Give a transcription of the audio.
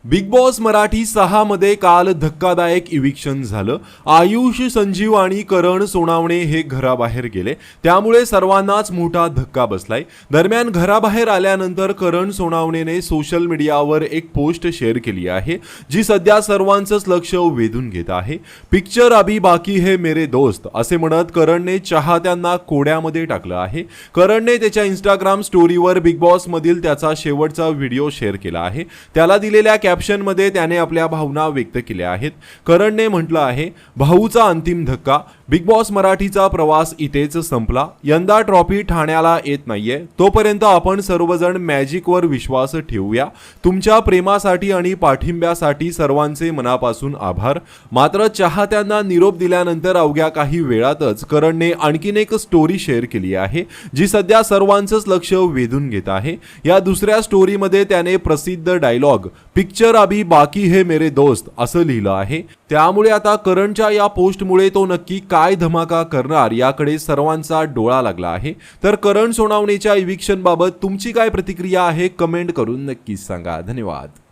Big boss Marathi 6 मध्ये काल धक्कादायक इविक्शन झालं। आयुष, संजीव आणि करण सोनावणे हे घराबाहेर गेले, त्यामुळे सर्वांनाच मोठा धक्का बसलाय। दरम्यान घराबाहेर आल्यानंतर करण सोनावणेने सोशल मीडियावर एक पोस्ट शेअर केली आहे, जी सध्या सर्वांचंच लक्ष वेधून घेत आहे। पिक्चर अभी बाकी है मेरे दोस्त असे म्हणत करणने चाहत्यांना कोड्यामध्ये टाकलं आहे। करणने त्याच्या इंस्टाग्राम स्टोरीवर बिग बॉस मधील त्याचा शेवटचा व्हिडिओ शेअर केला आहे। त्याला दिलेल्या कॅप्शन मध्ये त्याने आपल्या भावना व्यक्त केल्या आहेत। करणने म्हटलं आहे, भाऊचा अंतिम धक्का, बिग बॉस मराठीचा प्रवास इथेच संपला। यंदा ट्रॉफी ठाण्याला येत नाहीये, तोपर्यंत आपण सर्वजण मॅजिकवर विश्वास ठेवूया। तुमच्या प्रेमासाठी आणि पाठिंब्यासाठी सर्वांचे मनापासून आभार। मात्र चाहत्यांना निरोप दिल्यानंतर अवघ्या काही वेळातच करणने आणखीन एक स्टोरी शेअर केली आहे, जी सध्या सर्वांचंच लक्ष वेधून घेत आहे। या दुसऱ्या स्टोरीमध्ये त्याने प्रसिद्ध डायलॉग पिक्चर अभी बाकी है मेरे दोस्त असं लिहिलं आहे। त्यामुळे आता करणच्या या पोस्टमुळे तो नक्की काय धमाका करणार याकडे सर्वांचा डोळा लागला आहे। तर करण सोनावणेच्या इविक्शन बाबत तुमची काय प्रतिक्रिया आहे, कमेंट करून नक्कीच सांगा। धन्यवाद।